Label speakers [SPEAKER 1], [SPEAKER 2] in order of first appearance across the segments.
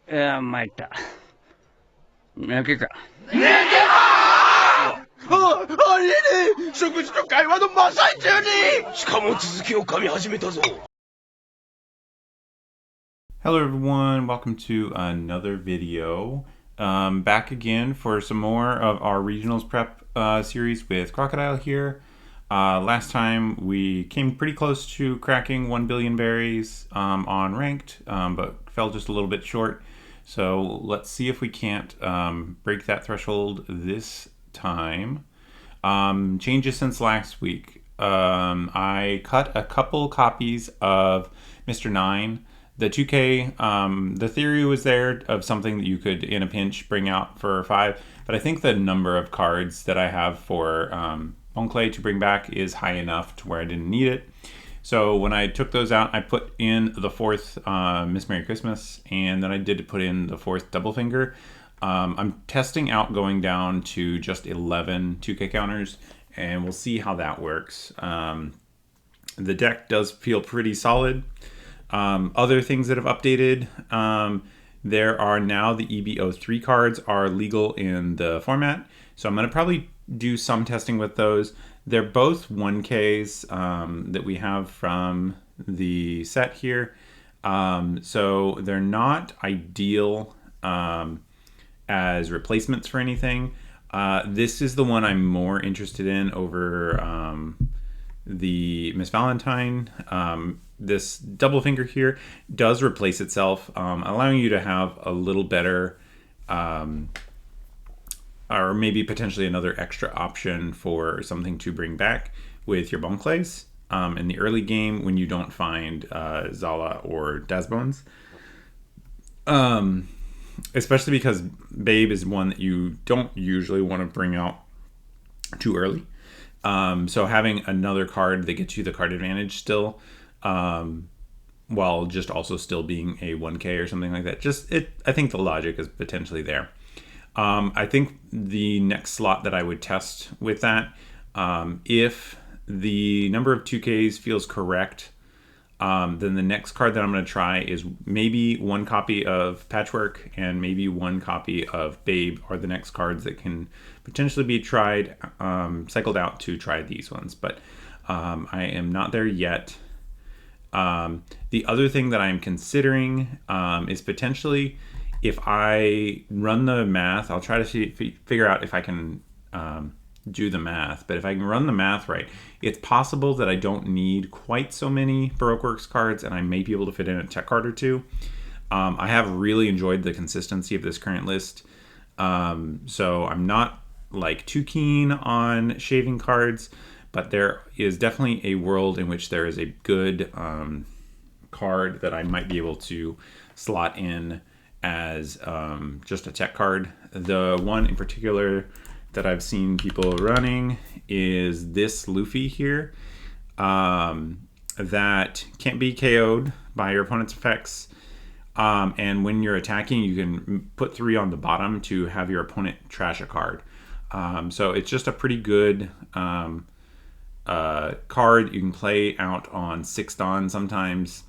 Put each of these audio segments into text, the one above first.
[SPEAKER 1] 参った。泣けか。
[SPEAKER 2] ありえねえ、食事と会話の真っ最中に。しかも続きを噛み始めたぞ。
[SPEAKER 3] Hello everyone, welcome to another video. Back again for some more of our regionals prep series with Crocodile here. Last time we came pretty close to cracking 1 billion berries on ranked, but fell just a little bit short. So let's see if we can't break that threshold this time. Changes since last week. I cut a couple copies of Mr. 9. The 2K, the theory was there of something that you could, in a pinch, bring out for 5. But I think the number of cards that I have for Bone Clay to bring back is high enough to where I didn't need it. So when I took those out, I put in the 4th Miss Merry Christmas, and then I did put in the 4th Double Finger. I'm testing out going down to just 11 2K counters, and we'll see how that works. The deck does feel pretty solid. Other things that have updated, there are now the EBO3 cards are legal in the format, so I'm going to probably do some testing with those. They're both 1Ks that we have from the set here, so they're not ideal as replacements for anything. This is the one I'm more interested in over the Miss Valentine. This double finger here does replace itself, allowing you to have a little better, or maybe potentially another extra option for something to bring back with your bone clays in the early game when you don't find Zala or Dazbones. Especially because Babe is one that you don't usually want to bring out too early. So having another card that gets you the card advantage still, while just also still being a 1K or something like that, I think the logic is potentially there. I think the next slot that I would test with that, if the number of 2Ks feels correct, then the next card that I'm going to try is maybe 1 copy of Patchwork and maybe 1 copy of Babe are the next cards that can potentially be tried, cycled out to try these ones. But I am not there yet. The other thing that I'm considering is potentially, if I run the math, I'll try to figure out if I can do the math, but if I can run the math right, it's possible that I don't need quite so many Baroque Works cards, and I may be able to fit in a tech card or 2. I have really enjoyed the consistency of this current list, so I'm not like too keen on shaving cards, but there is definitely a world in which there is a good card that I might be able to slot in as just a tech card. The one in particular that I've seen people running is this Luffy here, that can't be KO'd by your opponent's effects, and when you're attacking you can put 3 on the bottom to have your opponent trash a card. So it's just a pretty good card you can play out on 6 Dawn, sometimes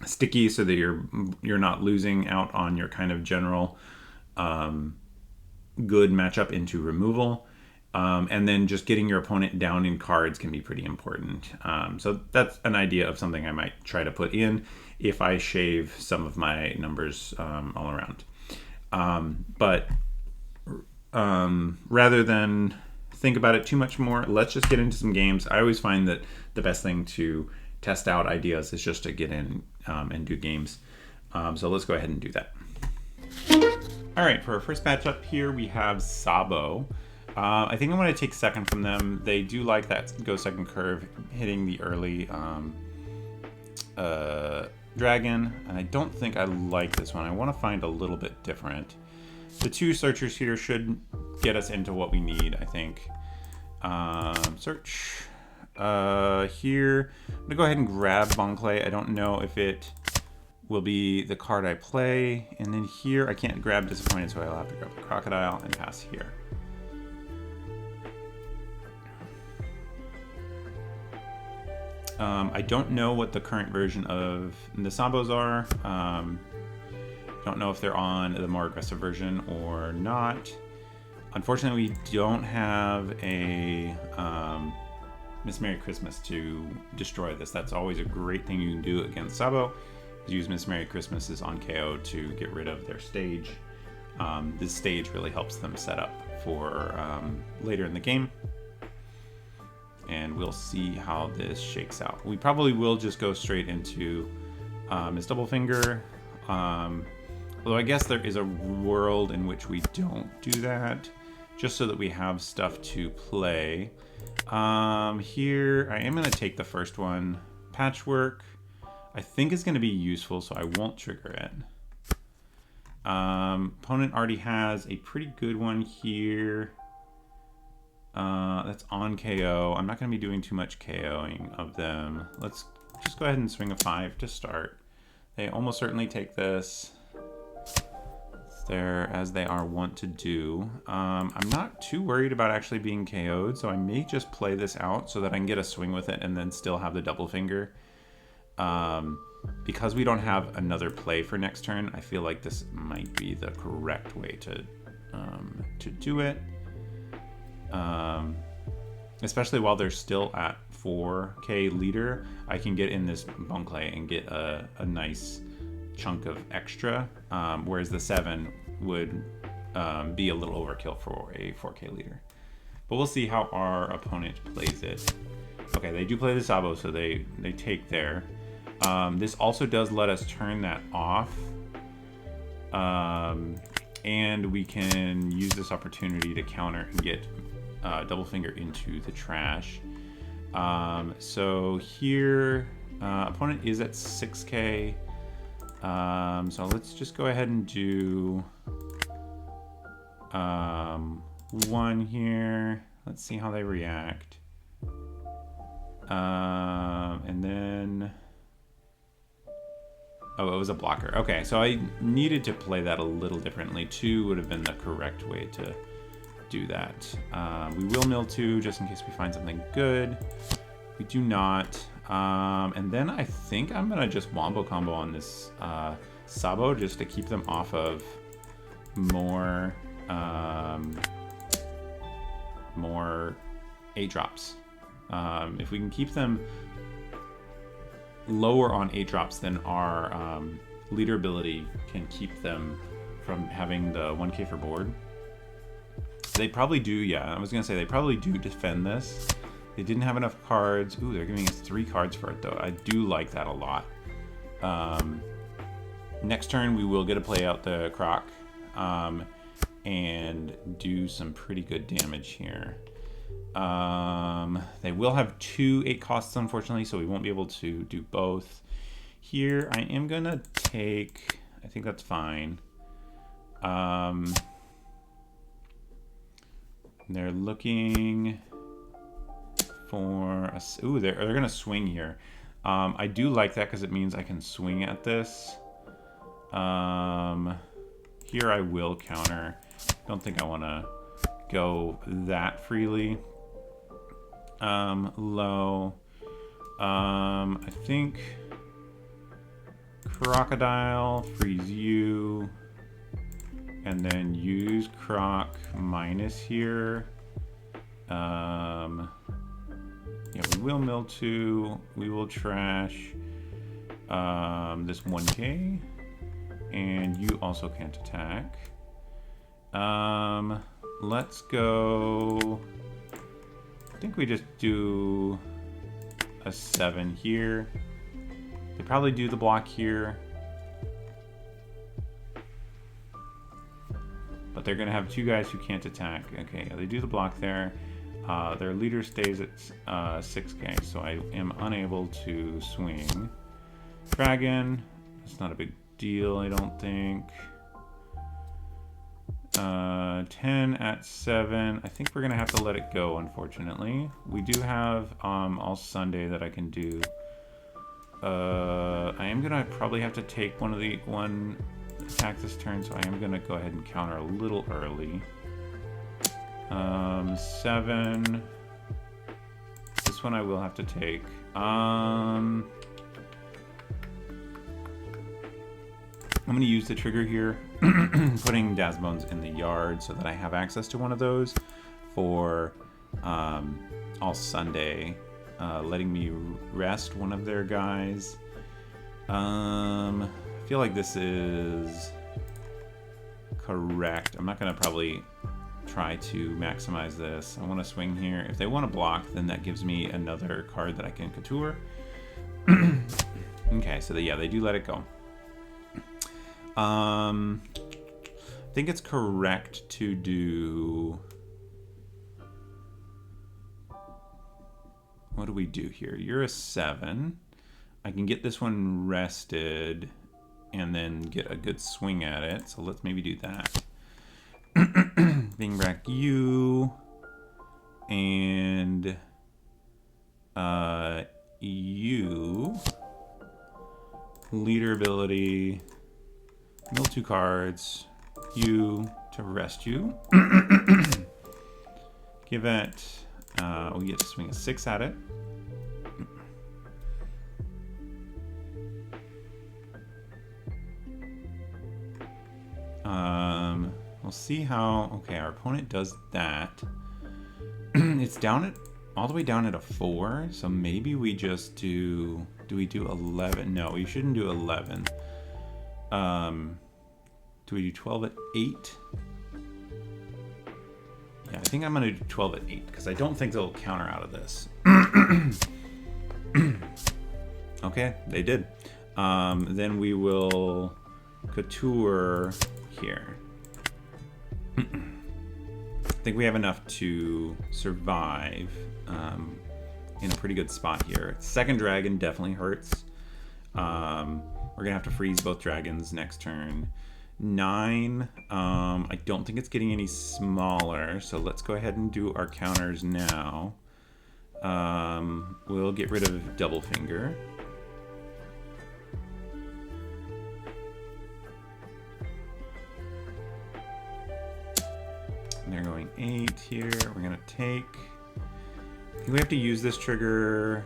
[SPEAKER 3] sticky, so that you're not losing out on your kind of general good matchup into removal, and then just getting your opponent down in cards can be pretty important. So that's an idea of something I might try to put in if I shave some of my numbers all around. But rather than think about it too much more, let's just get into some games. I always find that the best thing to test out ideas is just to get in and do games. So let's go ahead and do that. All right, for our first matchup here, we have Sabo. I think I'm going to take second from them. They do like that go second curve, hitting the early dragon, and I don't think I like this one. I want to find a little bit different. The 2 searchers here should get us into what we need, I think. Search. Here, I'm going to go ahead and grab Bonclay. I don't know if it will be the card I play. And then here, I can't grab Disappointed, so I'll have to grab Crocodile and pass here. I don't know what the current version of the Sabos are. Don't know if they're on the more aggressive version or not. Unfortunately, we don't have a Miss Merry Christmas to destroy this. That's always a great thing you can do against Sabo, is use Miss Merry Christmases on KO to get rid of their stage. This stage really helps them set up for later in the game. And we'll see how this shakes out. We probably will just go straight into Miss Double Finger. Although I guess there is a world in which we don't do that, just so that we have stuff to play. Here, I am going to take the first one. Patchwork, I think is going to be useful, so I won't trigger it. Opponent already has a pretty good one here. That's on KO. I'm not going to be doing too much KOing of them. Let's just go ahead and swing a 5 to start. They almost certainly take this. It's there as they are wont to do. I'm not too worried about actually being KO'd, so I may just play this out so that I can get a swing with it and then still have the double finger. Because we don't have another play for next turn, I feel like this might be the correct way to do it. Especially while they're still at 4k leader, I can get in this Bonklay and get a nice chunk of extra, whereas the 7 would be a little overkill for a 4k leader. But we'll see how our opponent plays it. Okay, they do play the Sabo, so they take there. This also does let us turn that off. And we can use this opportunity to counter and get double finger into the trash. So here, opponent is at 6k. So let's just go ahead and do 1 here. Let's see how they react. And then... Oh, it was a blocker. Okay, so I needed to play that a little differently. 2 would have been the correct way to do that. We will mill 2 just in case we find something good. We do not. And then I think I'm gonna just wombo combo on this Sabo just to keep them off of more 8 drops. If we can keep them lower on 8 drops, then our leader ability can keep them from having the 1k for board. They probably do, yeah, I was gonna say they probably do defend this. They didn't have enough cards. Ooh, they're giving us 3 cards for it though. I do like that a lot. Next turn we will get to play out the Croc and do some pretty good damage here. They will have 2 8 costs unfortunately, so we won't be able to do both. Here I am gonna take, I think that's fine. They're looking for a, ooh, they're gonna swing here. I do like that because it means I can swing at this. Here I will counter. Don't think I want to go that freely. Low. I think Crocodile, freeze you, and then use Croc minus here. Yeah, we will mill 2. We will trash this 1k, and you also can't attack. Let's go. I think we just do a 7 here. They probably do the block here, but they're gonna have 2 guys who can't attack. Okay, they do the block there. Their leader stays at 6k, so I am unable to swing. Dragon, it's not a big deal, I don't think. 10 at 7. I think we're gonna have to let it go, unfortunately. We do have all Sunday that I can do. I am gonna probably have to take one attack this turn, so I am gonna go ahead and counter a little early. 7. This one I will have to take. I'm going to use the trigger here, putting Dasbones in the yard so that I have access to one of those for all Sunday, letting me rest one of their guys. I feel like this is correct. I'm not going to probably try to maximize this. I want to swing here. If they want to block, then that gives me another card that I can couture. Okay, so yeah, they do let it go. I think it's correct to do... What do we do here? You're a 7. I can get this one rested and then get a good swing at it. So let's maybe do that. Bring back you. And you. Leader ability. Mill 2 cards. You to rest you. Give it... we get to swing a 6 at it. We'll see how... Okay, our opponent does that. It's down at... all the way down at a 4, so maybe we just do... Do we do 11? No, we shouldn't do 11. Do we do 12 at 8? Yeah, I think I'm going to do 12 at 8, because I don't think they'll counter out of this. Okay, they did. Then we will couture here. I think we have enough to survive in a pretty good spot here. Second dragon definitely hurts. We're going to have to freeze both dragons next turn. 9, I don't think it's getting any smaller, so let's go ahead and do our counters now. We'll get rid of Double Finger. And they're going 8 here. We're gonna take... I think we have to use this trigger.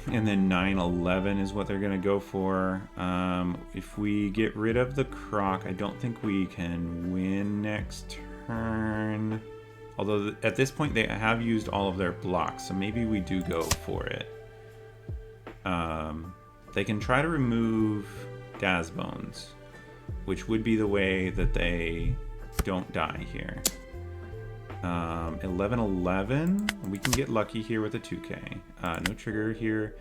[SPEAKER 3] And then 9, 11 is what they're going to go for. If we get rid of the Croc, I don't think we can win next turn. Although at this point they have used all of their blocks, so maybe we do go for it. They can try to remove Dasbones, which would be the way that they don't die here. 11, 11. We can get lucky here with a 2K. No trigger here.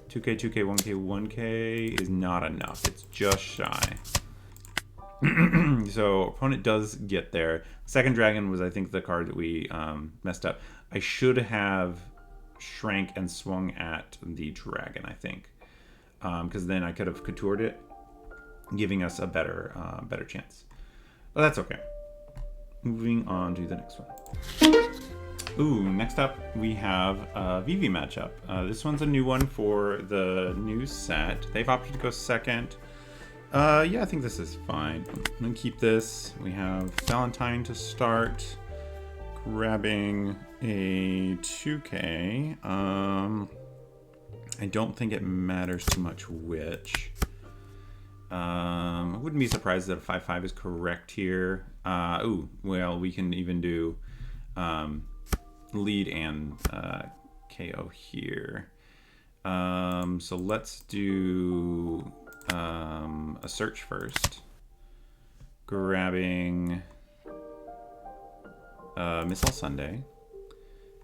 [SPEAKER 3] 2K, 2K, 1K, 1K is not enough. It's just shy. So opponent does get there. Second dragon was, I think, the card that we messed up. I should have shrank and swung at the dragon, I think, because then I could have coutured it, giving us a better chance. But that's okay. Moving on to the next one. Ooh, next up we have a Vivi matchup. This one's a new one for the new set. They've opted to go second. Yeah, I think this is fine. I'm gonna keep this. We have Valentine to start. Grabbing a 2K. I don't think it matters too much which. I wouldn't be surprised that a 5/5 is correct here. Ooh, well, we can even do lead and KO here. So let's do a search first. Grabbing Missile Sunday.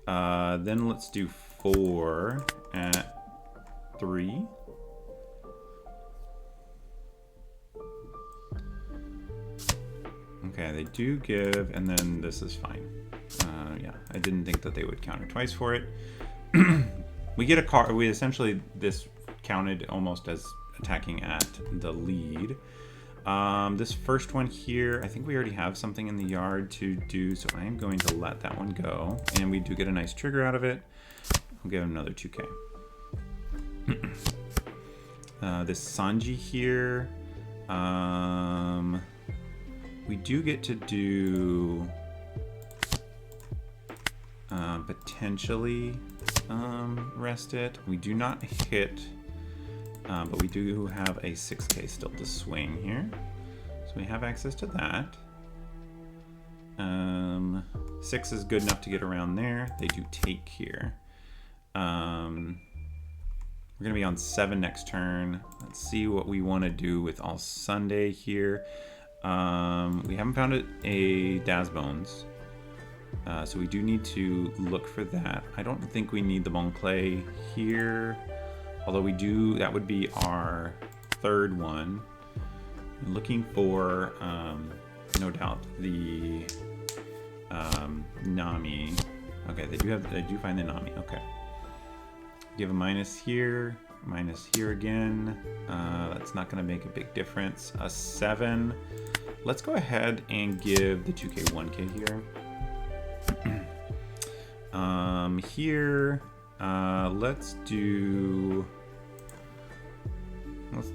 [SPEAKER 3] Then let's do 4 at 3. Okay, they do give, and then this is fine. Yeah, I didn't think that they would counter twice for it. We get a card. We essentially, this counted almost as attacking at the lead. This first one here, I think we already have something in the yard to do, so I am going to let that one go. And we do get a nice trigger out of it. I'll give him another 2K. This Sanji here. We do get to do potentially rest it. We do not hit, but we do have a 6k still to swing here. So we have access to that. 6 is good enough to get around there. They do take here. We're going to be on 7 next turn. Let's see what we want to do with All Sunday here. We haven't found a Daz Bones. So we do need to look for that. I don't think we need the Bon Clay here. Although we do, that would be our 3rd one. I'm looking for, no doubt, the Nami. Okay, they do find the Nami. Okay. Give a minus here again. That's not going to make a big difference. A 7. Let's go ahead and give the 2k 1k here. Here, let's do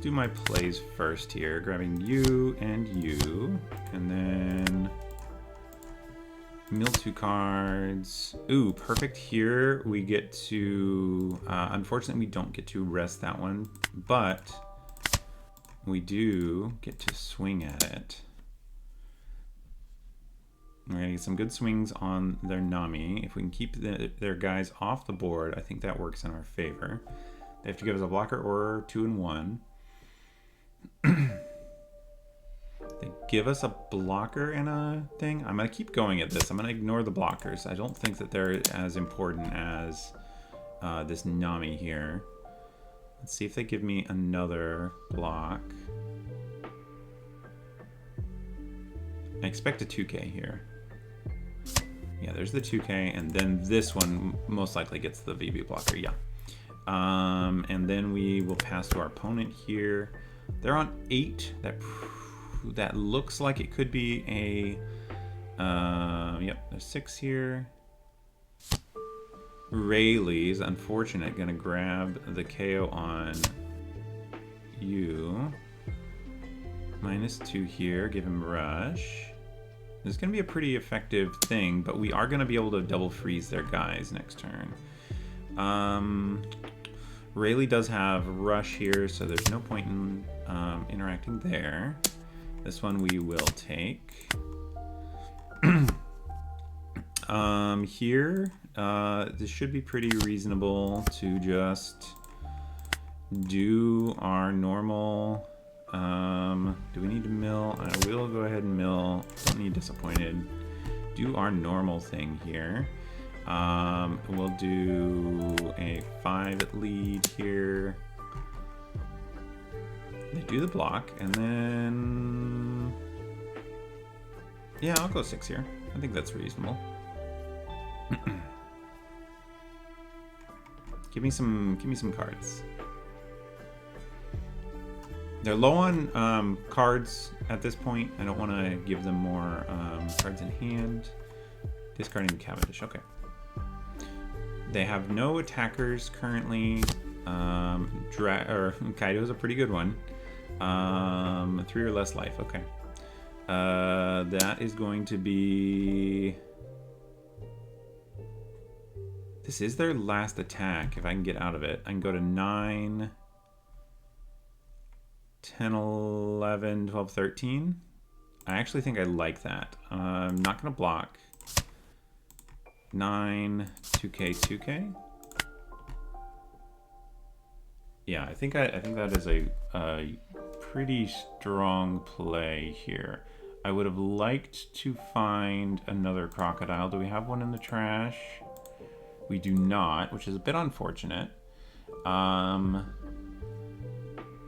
[SPEAKER 3] my plays first here, grabbing you, and then mill 2 cards. Ooh, perfect here. We get to, unfortunately we don't get to rest that one, but we do get to swing at it. We're gonna get some good swings on their Nami. If we can keep their guys off the board, I think that works in our favor. They have to give us a blocker or 2 and 1. They give us a blocker and a thing. I'm gonna keep going at this. I'm gonna ignore the blockers. I don't think that they're as important as this Nami here. Let's see if they give me another block. I expect a 2k here. Yeah, there's the 2k, and then this one most likely gets the Vivi blocker, yeah. And then we will pass to our opponent here. They're on 8. That looks like it could be a, yep, there's 6 here. Rayleigh's unfortunate, gonna grab the KO on you. -2 here, give him rush. This is going to be a pretty effective thing, but we are going to be able to double freeze their guys next turn. Rayleigh does have rush here, so there's no point in interacting there. This one we will take. Here, this should be pretty reasonable to just do our normal... do we need to mill? I will go ahead and mill. Don't need disappointed. Do our normal thing here. We'll do a 5 lead here. They do the block, and then... yeah, I'll go 6 here. I think that's reasonable. Give me some cards. They're low on cards at this point. I don't want to give them more cards in hand. Discarding Cavendish. Okay. They have no attackers currently. Kaido's a pretty good one. 3 or less life. Okay. That is going to be... this is their last attack. If I can get out of it, I can go to 9... 10, 11, 12, 13. I actually think I like that. I'm not going to block. 9, 2k, 2k. Yeah, I think that is a pretty strong play here. I would have liked to find another crocodile. Do we have one in the trash? We do not, which is a bit unfortunate.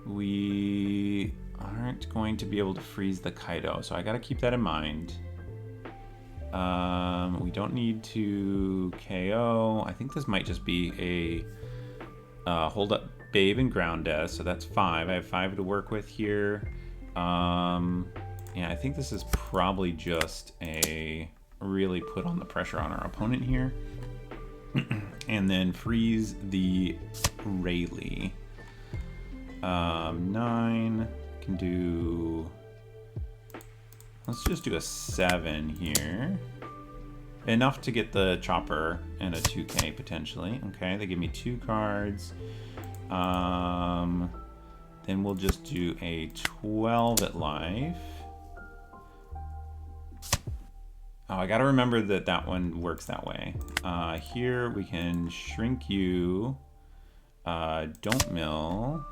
[SPEAKER 3] We aren't going to be able to freeze the Kaido, so I gotta keep that in mind. We don't need to KO. I think this might just be a hold up Babe and Ground Death, so that's 5. I have 5 to work with here. Yeah, I think this is probably just a really put on the pressure on our opponent here. And then freeze the Rayleigh. 9 can do... let's just do a 7 here. enough to get the chopper and a 2K potentially. Okay, they give me 2 cards. Then we'll just do a 12 at life. Oh, I gotta remember that that one works that way. Here we can shrink you. Don't mill.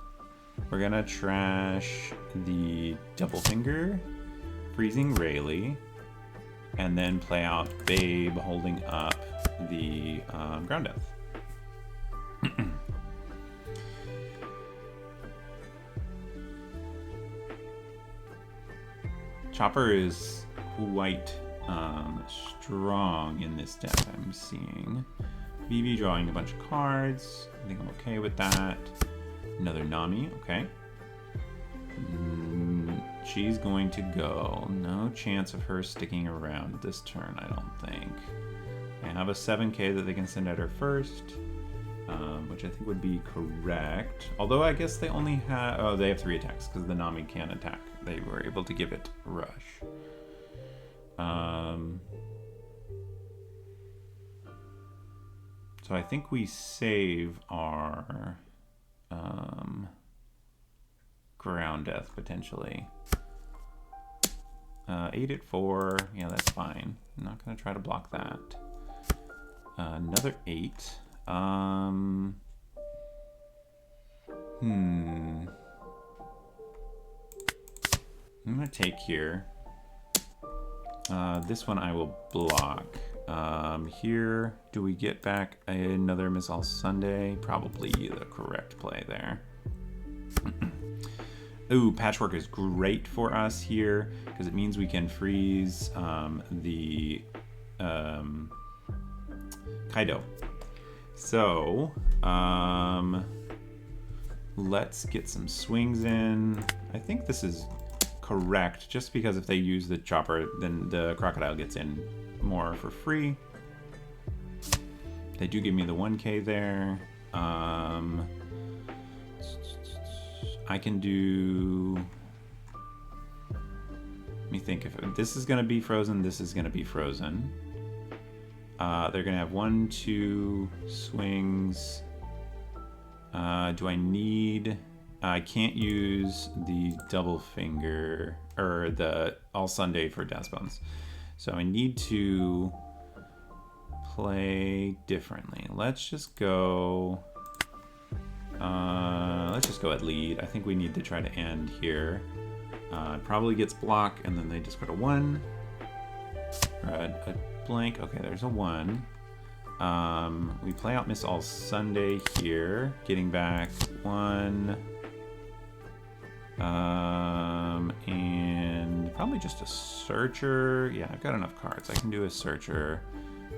[SPEAKER 3] We're gonna trash the double finger, freezing Rayleigh, and then play out Babe holding up the ground death. Chopper is quite strong in this deck, I'm seeing. Vivi drawing a bunch of cards. I think I'm okay with that. Another Nami, okay. She's going to go. No chance of her sticking around this turn, I don't think. I have a 7K that they can send at her first, which I think would be correct. Although I guess they only have... Oh, they have 3 attacks because the Nami can't attack. They were able to give it rush. So I think we save our ground death potentially. 8 at 4, yeah, that's fine. I'm not gonna try to block that. Another 8. I'm gonna take here. This one I will block. Here, do we get back another Miss All Sunday? Probably the correct play there. Ooh, Patchwork is great for us here because it means we can freeze the Kaido. So, let's get some swings in. I think this is correct just because if they use the chopper, then the crocodile gets in more for free. They do give me the 1K there. I can do... Let me think. If this is going to be frozen, this is going to be frozen. They're going to have 1, 2 swings. Do I need... I can't use the double finger or the All Sunday for Death Bones. So I need to play differently. Let's just go at lead. I think we need to try to end here. It probably gets block and then they just put a 1 or a blank. Okay, there's a 1. We play out Miss All Sunday here, getting back 1. And probably just a searcher. Yeah, I've got enough cards. I can do a searcher.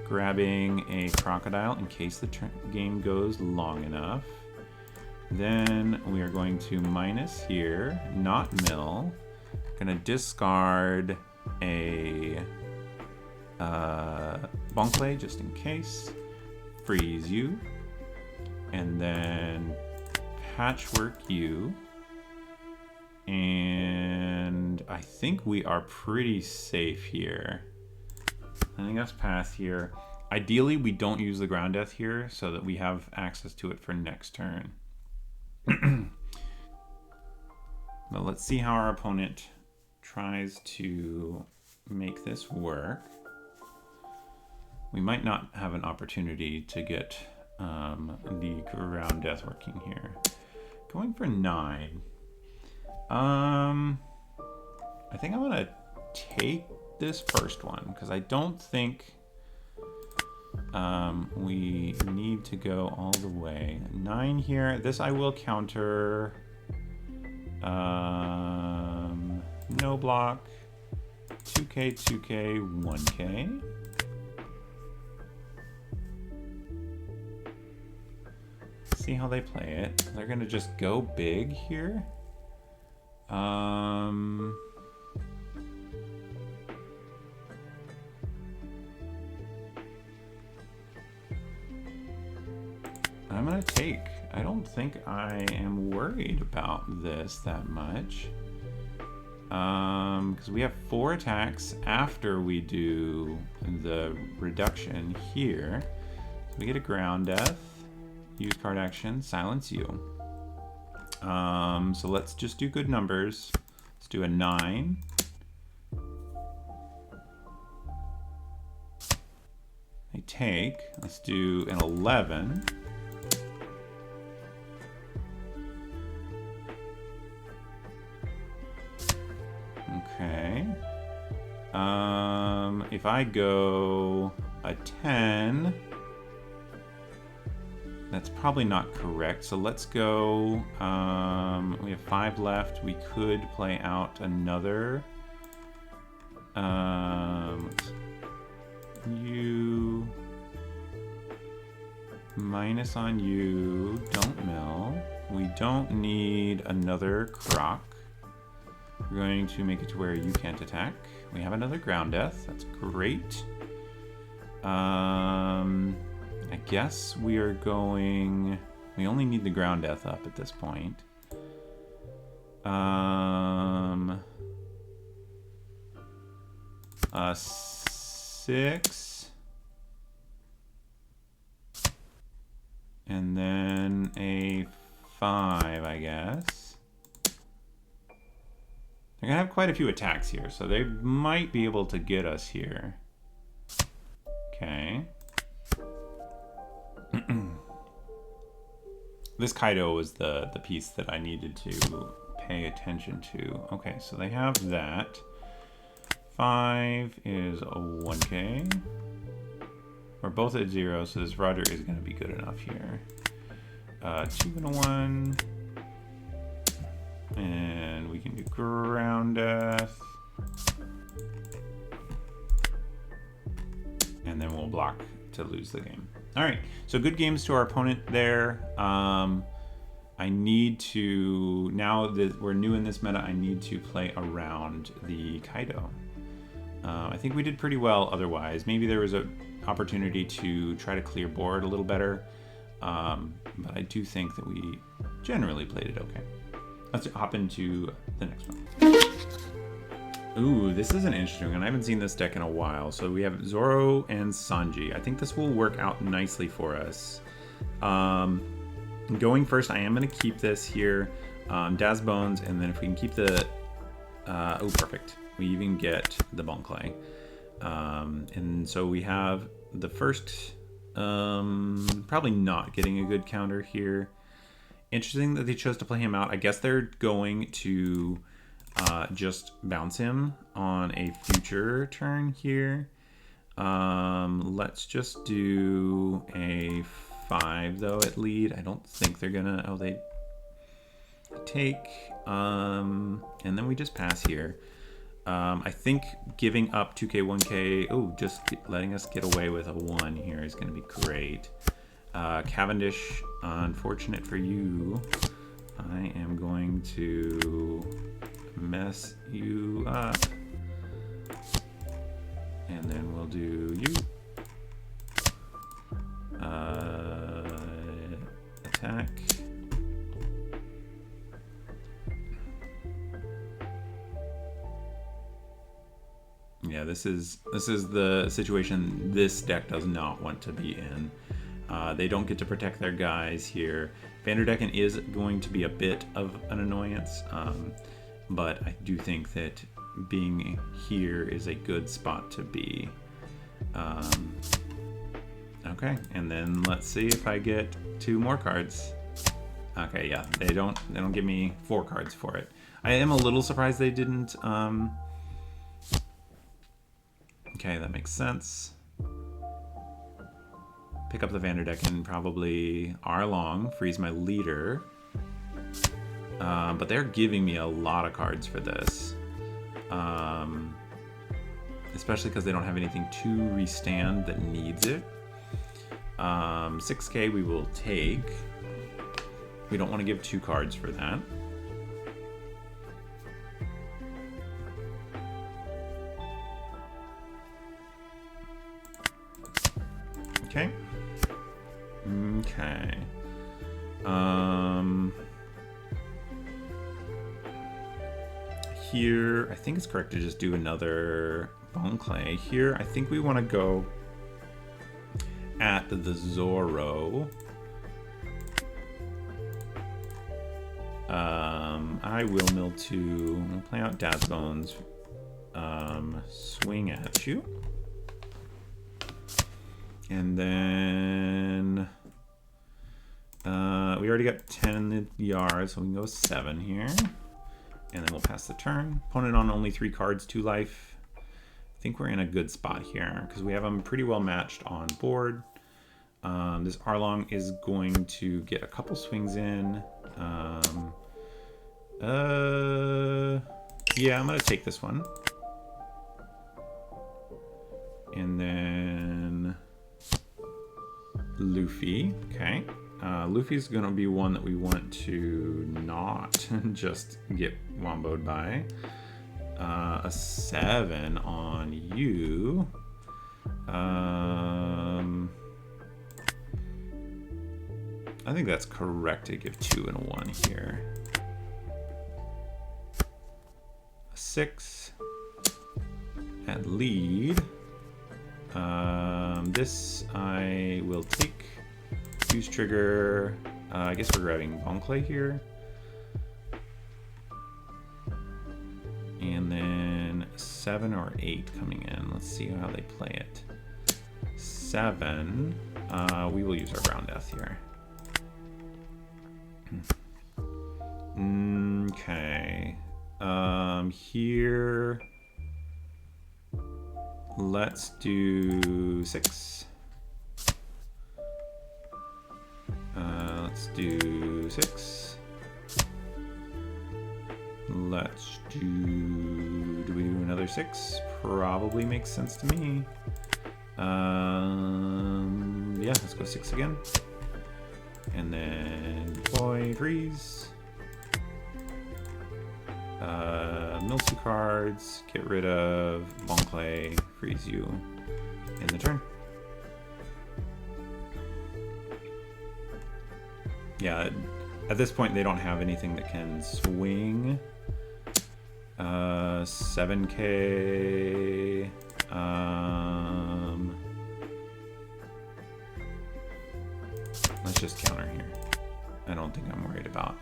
[SPEAKER 3] Grabbing a crocodile in case the game goes long enough. Then we are going to minus here, not mill. Gonna discard a Bonkley just in case. Freeze you. And then Patchwork you. And I think we are pretty safe here. I think that's pass here. Ideally, we don't use the ground death here so that we have access to it for next turn. But let's see how our opponent tries to make this work. We might not have an opportunity to get the ground death working here. Going for 9. I think I'm gonna take this first one because I don't think we need to go all the way. 9 here. This I will counter. No block. 2K, 2K, 1K. See how they play it. They're gonna just go big here. I'm gonna take. I don't think I am worried about this that much. Because we have 4 attacks after we do the reduction here. So we get a ground death, use card action, silence you. So let's just do good numbers. Let's do a 9. They take. Let's do an 11. Okay. If I go a 10, that's probably not correct. So let's go, we have 5 left. We could play out another, you, minus on you, don't mill. We don't need another Croc. We're going to make it to where you can't attack. We have another ground death. That's great. I guess we are going... We only need the ground death up at this point. 6. And then a 5, I guess. They're gonna have quite a few attacks here, so they might be able to get us here. Okay. This Kaido was the piece that I needed to pay attention to. Okay, so they have that. 5 is a 1k. We're both at 0, so this Roger is gonna be good enough here. 2 and a 1. And we can do ground death. And then we'll block to lose the game. All right, so good games to our opponent there. I need to, now that we're new in this meta, I need to play around the Kaido. I think we did pretty well otherwise. Maybe there was an opportunity to try to clear board a little better. But I do think that we generally played it okay. Let's hop into the next one. Ooh, this is an interesting one. I haven't seen this deck in a while. So we have Zoro and Sanji. I think this will work out nicely for us. Going first, I am going to keep this here. Daz Bones, and then if we can keep the... oh, perfect. We even get the Bone Clay. And so we have the first... probably not getting a good counter here. Interesting that they chose to play him out. I guess they're going to just bounce him on a future turn here. Let's just do a 5 though at lead. I don't think they're gonna, oh, they take, and then we just pass here. I think giving up 2k, 1k, oh, just letting us get away with a 1 here is gonna be great. Cavendish, unfortunate for you. I am going to mess you up. And then we'll do you. Attack. Yeah, this is the situation this deck does not want to be in. They don't get to protect their guys here. Vanderdecken is going to be a bit of an annoyance, but I do think that being here is a good spot to be. Okay, and then let's see if I get 2 more cards. Okay, yeah, they don't give me 4 cards for it. I am a little surprised they didn't. Okay, that makes sense. Pick up the Vanderdecken, probably R-Long, freeze my leader. But they're giving me a lot of cards for this. Especially because they don't have anything to restand that needs it. 6k we will take. We don't want to give 2 cards for that. Okay. Okay. here, I think it's correct to just do another bone clay. Here, I think we want to go at the Zorro. I will mill 2. We'll play out Dad's Bones. Swing at you. And then we already got 10 in the yard, so we can go 7 here. And then we'll pass the turn. Opponent on only 3 cards, 2 life. I think we're in a good spot here because we have them pretty well matched on board. This Arlong is going to get a couple swings in. Yeah, I'm gonna take this one. And then Luffy, okay. Luffy's gonna be one that we want to not just get womboed by. A 7 on you. I think that's correct to give 2 and a 1 here. A 6 at lead. This I will take. Use trigger. I guess we're grabbing Bone Clay here. And then 7 or 8 coming in. Let's see how they play it. 7. We will use our Brown Death here. Okay. Here. Let's do 6. Let's do 6. Let's do we do another 6? Probably makes sense to me. Yeah, let's go 6 again. And then deploy, freeze. Mill 2 cards, get rid of Bone Clay, freeze you in the turn. Yeah, at this point they don't have anything that can swing. 7K. Let's just counter here. I don't think I'm worried about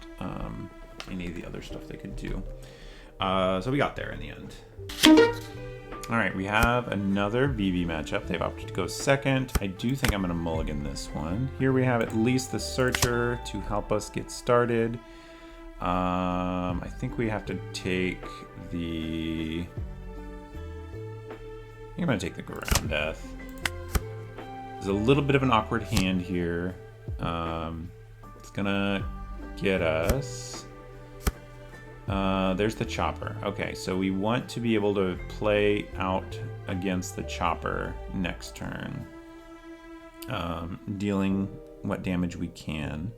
[SPEAKER 3] any of the other stuff they could do. So we got there in the end. All right, we have another Vivi matchup. They've opted to go second. I do think I'm going to mulligan this one. Here we have at least the Searcher to help us get started. I think we have to take the... I'm going to take the Ground Death. There's a little bit of an awkward hand here. It's going to get us... there's the Chopper. Okay, so we want to be able to play out against the Chopper next turn. Dealing what damage we can.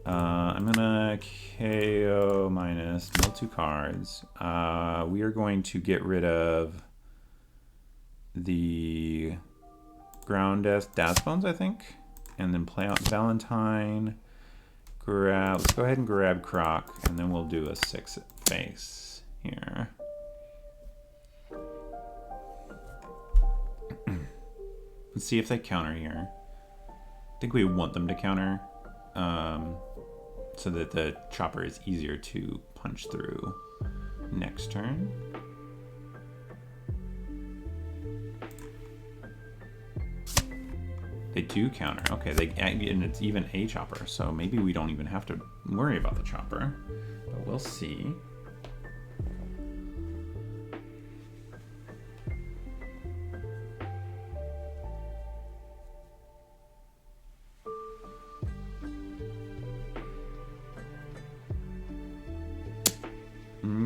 [SPEAKER 3] I'm gonna KO minus, mill 2 cards. We are going to get rid of the Ground Death Dad's Bones, I think. And then play out Valentine. Let's go ahead and grab Croc, and then we'll do a 6 face here. Let's see if they counter here. I think we want them to counter, so that the Chopper is easier to punch through next turn. They do counter. Okay, and it's even a Chopper, so maybe we don't even have to worry about the Chopper, but we'll see.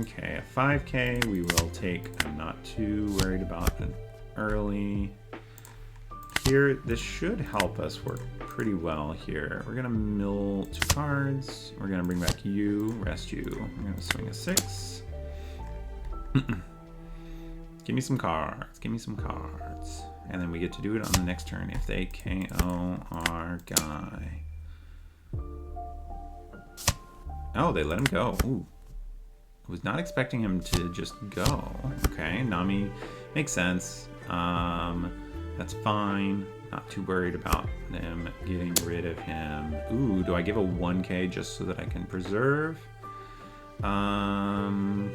[SPEAKER 3] Okay, a 5K we will take. I'm not too worried about an early. Here, this should help us work pretty well here. We're gonna mill 2 cards. We're gonna bring back you, rest you. We're gonna swing a 6. Give me some cards, give me some cards. And then we get to do it on the next turn if they KO our guy. Oh, they let him go. Ooh. Was not expecting him to just go. Okay, Nami makes sense. That's fine. Not too worried about them getting rid of him. Ooh, do I give a 1k just so that I can preserve? No.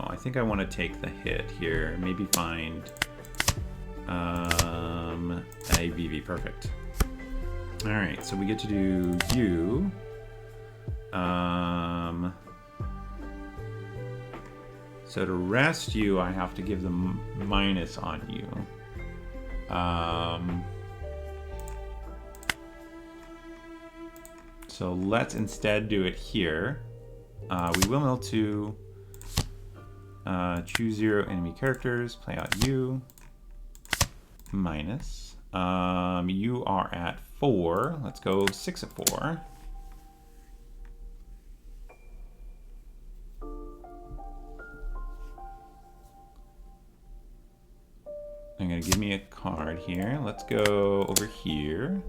[SPEAKER 3] I think I want to take the hit here. Maybe find a Vivi. Perfect. Alright, so we get to do you. So to rest you, I have to give them minus on you. So let's instead do it here. We will mill 2. Choose 0 enemy characters. Play out you. Minus. You are at 4. Let's go 6 at 4. They're gonna give me a card here. Let's go over here.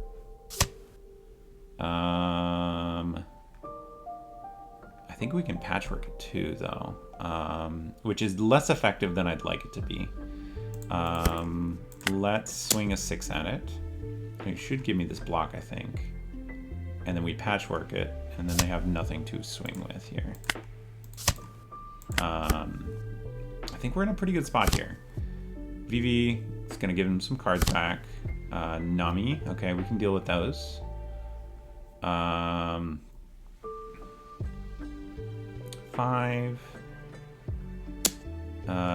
[SPEAKER 3] I think we can patchwork it too, though, which is less effective than I'd like it to be. Let's swing a 6 at it. It should give me this block, I think. And then we patchwork it, and then they have nothing to swing with here. I think we're in a pretty good spot here. Vivi is going to give him some cards back. Nami, okay, we can deal with those. 5.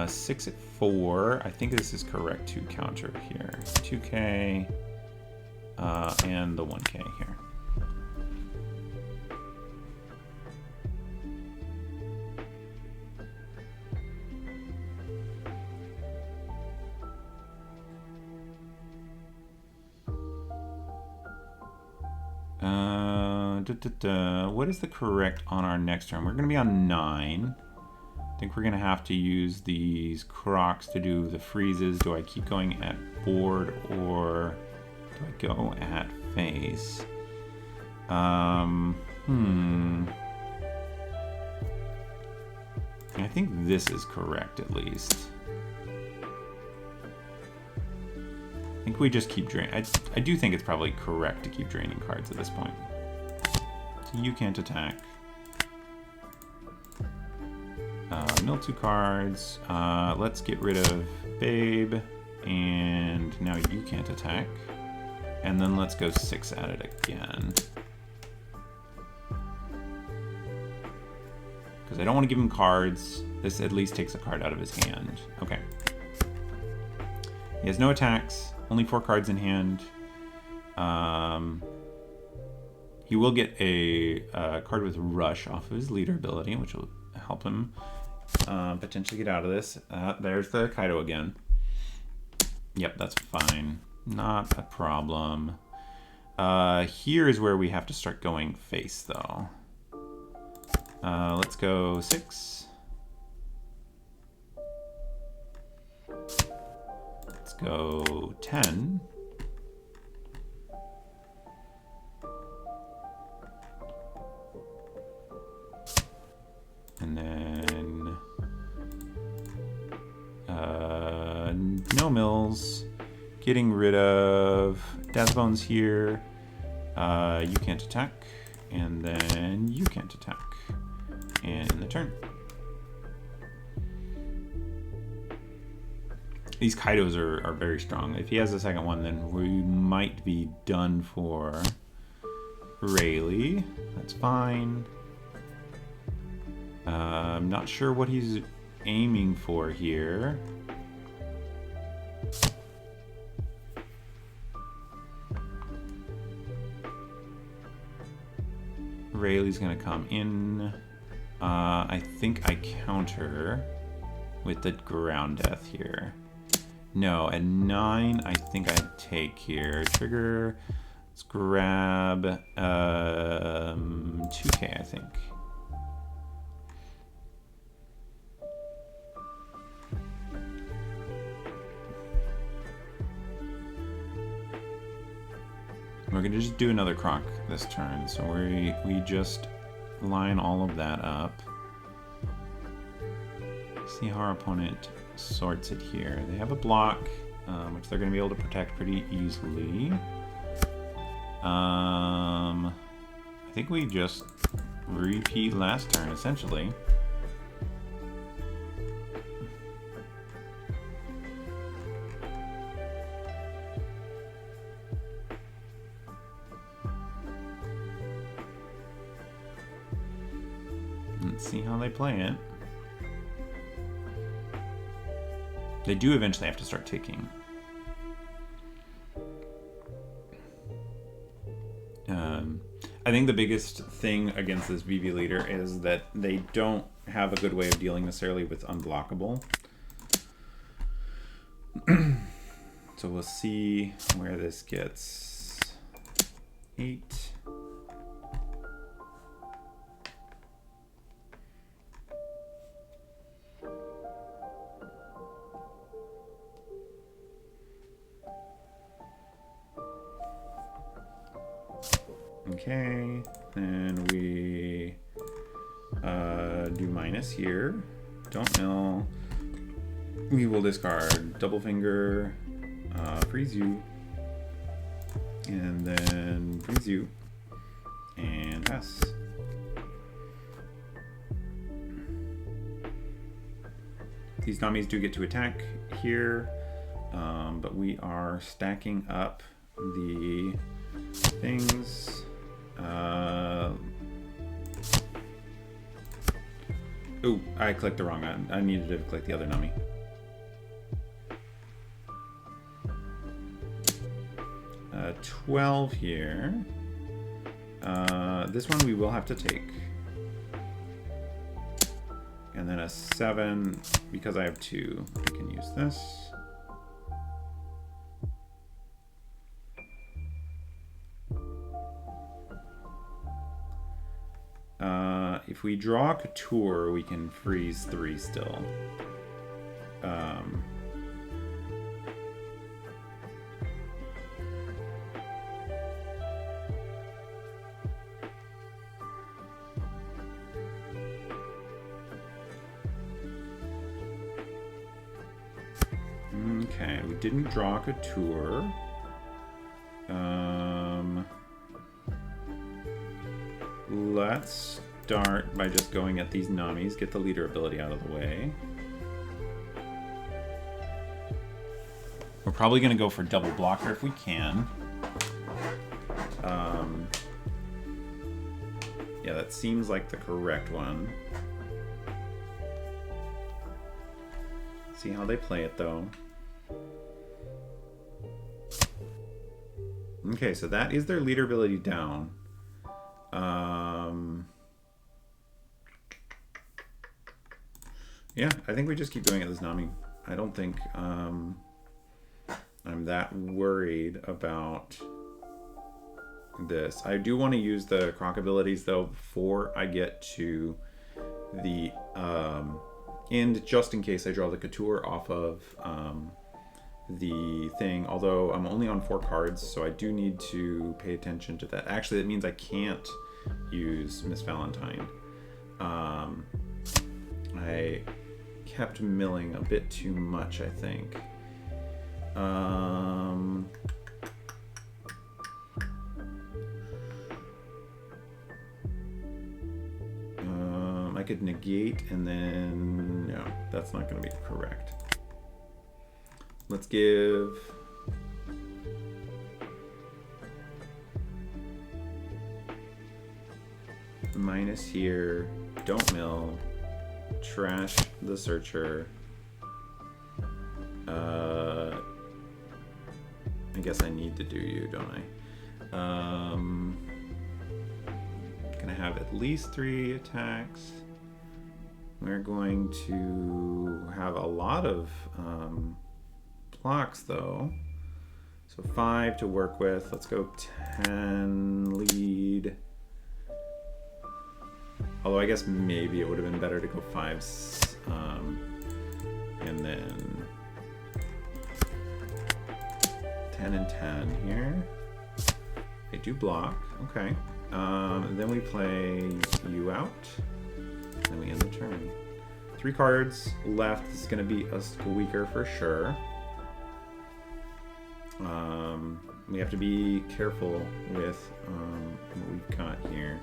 [SPEAKER 3] 6 at 4. I think this is correct to counter here. 2k, and the 1k here. What is the correct on our next turn? We're going to be on 9. I think we're going to have to use these Crocs to do the freezes. Do I keep going at board or do I go at face? I think this is correct at least. I think we just keep draining. I do think it's probably correct to keep draining cards at this point. So you can't attack. Mill 2 cards. Let's get rid of Babe. And now you can't attack. And then let's go 6 at it again. Because I don't want to give him cards. This at least takes a card out of his hand. Okay. He has no attacks. Only 4 cards in hand. He will get a card with Rush off of his leader ability, which will help him potentially get out of this. There's the Kaido again. Yep, that's fine. Not a problem. Here is where we have to start going face, though. Let's go 6. Let's go 10. And then no mills. Getting rid of Dazbones here. You can't attack. And then you can't attack. And in the turn. These Kaidos are very strong. If he has a second one, then we might be done for Rayleigh. That's fine. I'm not sure what he's aiming for here. Rayleigh's gonna come in. I think I counter with the ground death here. No, at 9, I think I take here. Trigger. Let's grab 2k, I think. we're gonna just do another Croc this turn. So we just line all of that up. See how our opponent sorts it here. They have a block, which they're gonna be able to protect pretty easily. I think we just repeat last turn, essentially. Let's see how they play it. They do eventually have to start ticking. I think the biggest thing against this Vivi leader is that they don't have a good way of dealing necessarily with unblockable. So we'll see where this gets. 8. Okay, then we do minus here. Don't mill. We will discard double finger, freeze you, and then freeze you, and pass. These Namis do get to attack here, but we are stacking up the things. Oh, I clicked the wrong one. I needed to click the other Nami. Uh, 12 here. This one we will have to take. And then a 7, because I have 2, I can use this. If we draw Couture, we can freeze 3 still. Okay, we didn't draw Couture. Let's start by just going at these Namis, get the leader ability out of the way. We're probably going to go for double blocker if we can. Yeah, that seems like the correct one. See how they play it, though. Okay, so that is their leader ability down. Yeah, I think we just keep going at this Nami. I don't think I'm that worried about this. I do want to use the Croc abilities, though, before I get to the end, just in case I draw the Couture off of the thing, although I'm only on 4 cards, so I do need to pay attention to that. Actually, that means I can't use Miss Valentine. I kept milling a bit too much, I think. I could negate and then, no, that's not going to be correct. Let's give minus here, don't mill, trash the searcher. I guess I need to do you, don't I? Gonna have at least 3 attacks. We're going to have a lot of blocks, though. So 5 to work with. Let's go 10 lead. Although I guess maybe it would have been better to go 5s. And then 10 and 10 here. They do block. Okay. Then we play you out. Then we end the turn. 3 cards left. This is going to be a squeaker for sure. We have to be careful with what we've got here.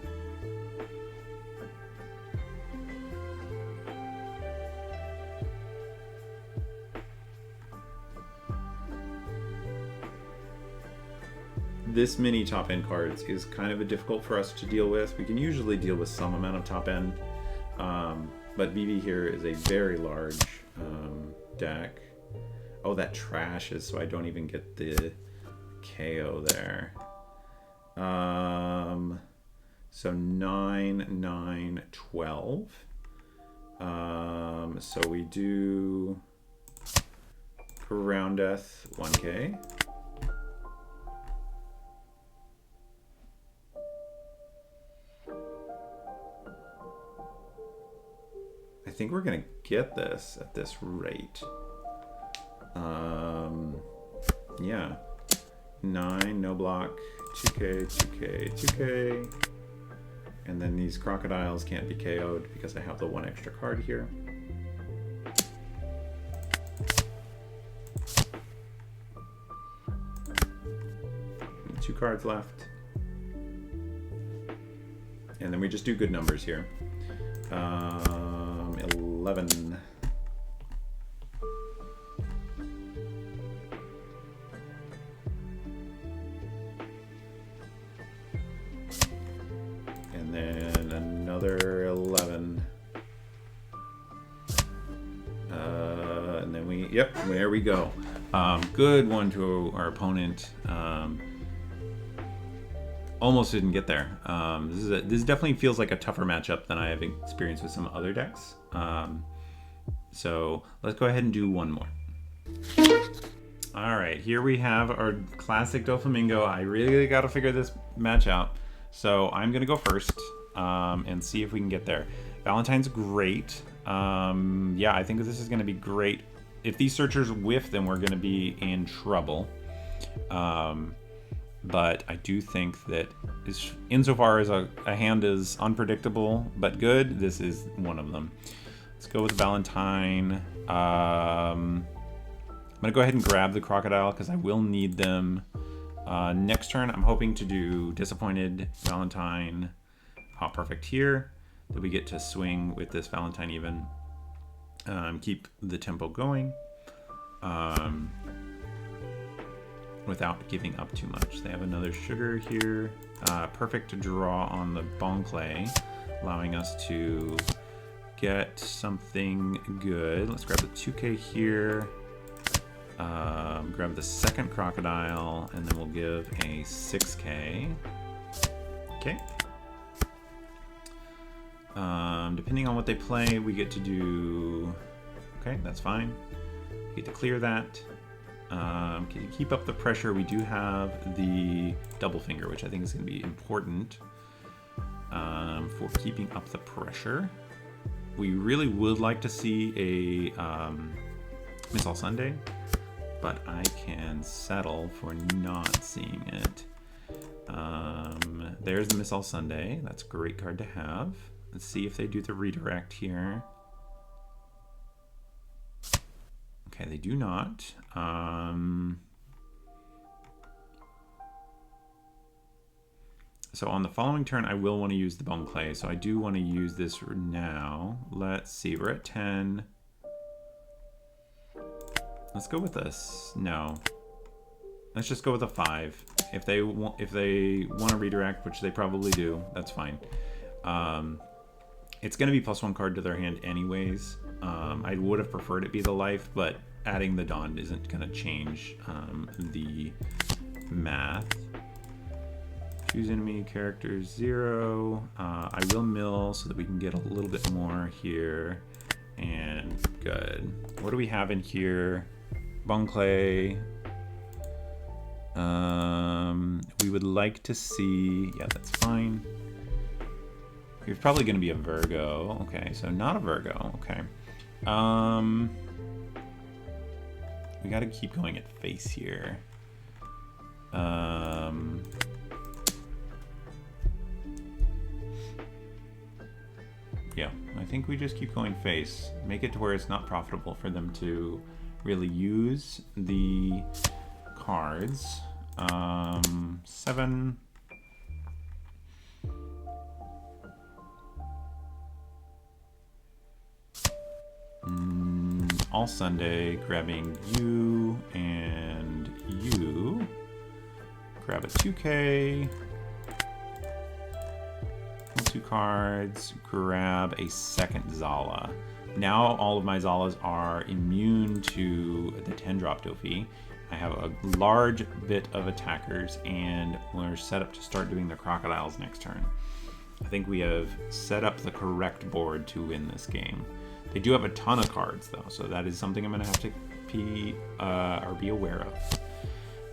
[SPEAKER 3] This many top end cards is kind of difficult for us to deal with. We can usually deal with some amount of top end, but Vivi here is a very large deck. Oh, that trash is so I don't even get the KO there. So 9, 9, 12. So we do Ground Death 1K. I think we're gonna get this at this rate. Yeah. 9, no block, 2K, 2K, 2K. And then these crocodiles can't be KO'd because I have the 1 extra card here. And 2 cards left. And then we just do good numbers here. 11. And then another 11. And then we, yep, there we go. Good one to our opponent. Almost didn't get there. This definitely feels like a tougher matchup than I have experienced with some other decks. So let's go ahead and do one more. All right, here we have our classic Doflamingo. I really got to figure this match out. So I'm gonna go first and see if we can get there. Valentine's great. Yeah, I think this is gonna be great. If these searchers whiff, then we're gonna be in trouble. But I do think that insofar as a hand is unpredictable but good, this is one of them. Let's go with Valentine. I'm gonna go ahead and grab the crocodile because I will need them. Next turn, I'm hoping to do Disappointed, Valentine, Perfect here. That we get to swing with this Valentine even. Keep the tempo going. Without giving up too much. They have another sugar here. Perfect to draw on the Bon Clay, allowing us to get something good. Let's grab the 2K here. Grab the second crocodile, and then we'll give a 6K. Okay. Depending on what they play, we get to do... Okay, that's fine. We get to clear that. Can you keep up the pressure? We do have the double finger, which I think is going to be important for keeping up the pressure. We really would like to see a Miss All Sunday, but I can settle for not seeing it. There's the Miss All Sunday. That's a great card to have. Let's see if they do the redirect here. Okay, they do not. So on the following turn, I will want to use the Bone Clay. So I do want to use this now. Let's see, we're at 10. Let's go with this. No. Let's just go with a 5. If they want to redirect, which they probably do, that's fine. It's going to be +1 card to their hand anyways. I would have preferred it be the life, but adding the Dawn isn't going to change the math. Choose enemy character 0. I will mill so that we can get a little bit more here. And good. What do we have in here? Bone Clay. We would like to see... Yeah, that's fine. You're probably going to be a Virgo. Okay, so not a Virgo. Okay. We got to keep going at face here. I think we just keep going face. Make it to where it's not profitable for them to really use the cards. 7. All Sunday, grabbing you and you. Grab a 2K. 2 cards. Grab a second Zala. Now all of my Zalas are immune to the 10-drop Dofi. I have a large bit of attackers, and we're set up to start doing the crocodiles next turn. I think we have set up the correct board to win this game. They do have a ton of cards, though, so that is something I'm going to have to be aware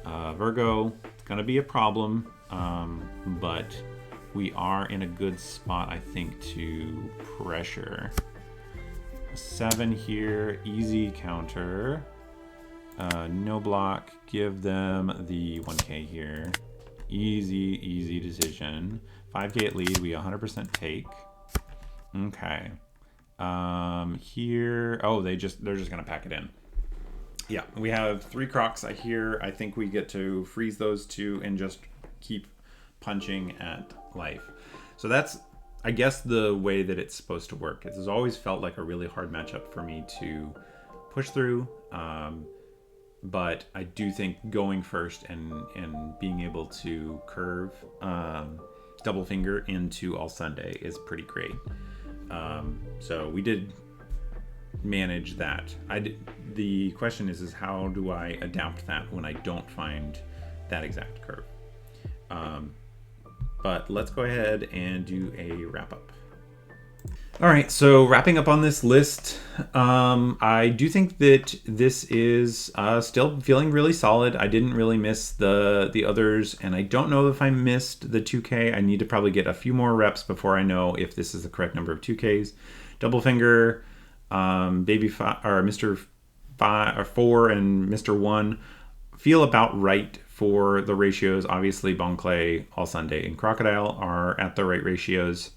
[SPEAKER 3] of. Virgo, it's going to be a problem, but we are in a good spot, I think, to pressure. 7 here, easy counter. No block, give them the 1K here. Easy decision. 5K at lead, we 100% take. Okay. Here, oh, they're just gonna pack it in. Yeah, we have 3 Crocs here. I think we get to freeze those 2 and just keep punching at life. So that's, I guess, the way that it's supposed to work. It has always felt like a really hard matchup for me to push through. But I do think going first and being able to curve double finger into All Sunday is pretty great. So we did manage that. The question is how do I adapt that when I don't find that exact curve? But let's go ahead and do a wrap up. All right, so wrapping up on this list, I do think that this is still feeling really solid. I didn't really miss the others, and I don't know if I missed the 2K. I need to probably get a few more reps before I know if this is the correct number of 2Ks. Double finger, Baby or Mr. 4 and Mr. 1 feel about right for the ratios. Obviously, Bon Clay, All Sunday, and Crocodile are at the right ratios.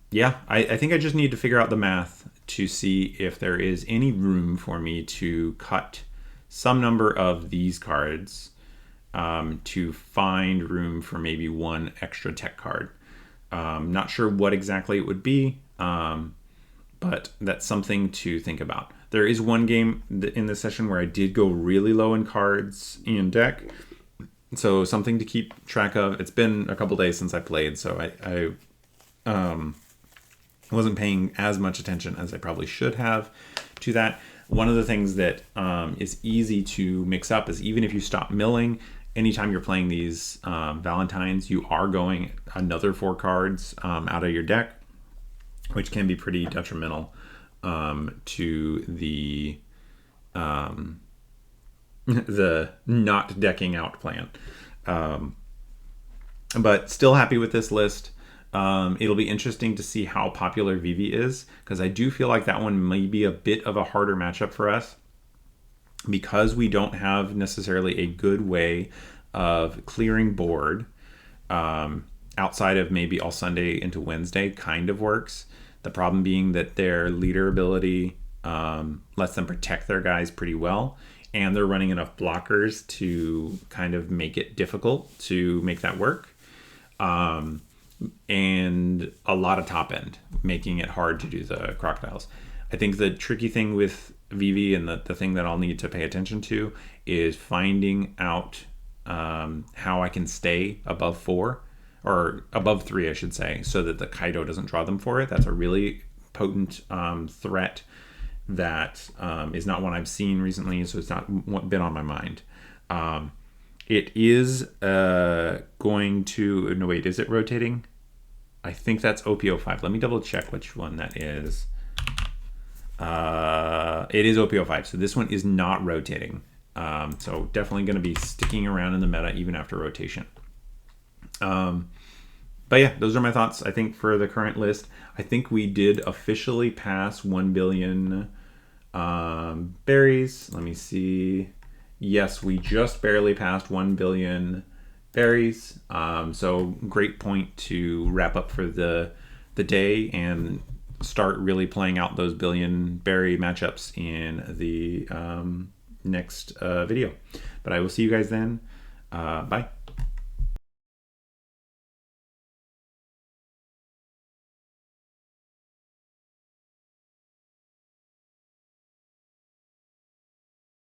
[SPEAKER 3] Yeah, I think I just need to figure out the math to see if there is any room for me to cut some number of these cards to find room for maybe 1 extra tech card. Not sure what exactly it would be, but that's something to think about. There is one game in this session where I did go really low in cards in deck, so something to keep track of. It's been a couple days since I played, so I wasn't paying as much attention as I probably should have to that. One of the things that is easy to mix up is even if you stop milling, anytime you're playing these Valentines, you are going another 4 cards out of your deck, which can be pretty detrimental to the not decking out plan. But still happy with this list. It'll be interesting to see how popular Vivi is, because I do feel like that one may be a bit of a harder matchup for us, because we don't have necessarily a good way of clearing board outside of maybe All Sunday into Wednesday kind of works. The problem being that their leader ability lets them protect their guys pretty well, and they're running enough blockers to kind of make it difficult to make that work. And a lot of top end, making it hard to do the crocodiles. I think the tricky thing with Vivi, and the thing that I'll need to pay attention to, is finding out how I can stay above 4, or above 3, I should say, so that the Kaido doesn't draw them for it. That's a really potent threat that is not one I've seen recently, so it's not been on my mind. It is going to... No, wait, is it rotating? I think that's OPO5. Let me double check which one that is. It is OPO5, so this one is not rotating. So definitely going to be sticking around in the meta even after rotation. But yeah, those are my thoughts. I think for the current list, I think we did officially pass 1 billion berries. Let me see. Yes, we just barely passed 1 billion berries. So great point to wrap up for the day and start really playing out those billion berry matchups in the next video. But I will see you guys then. Bye.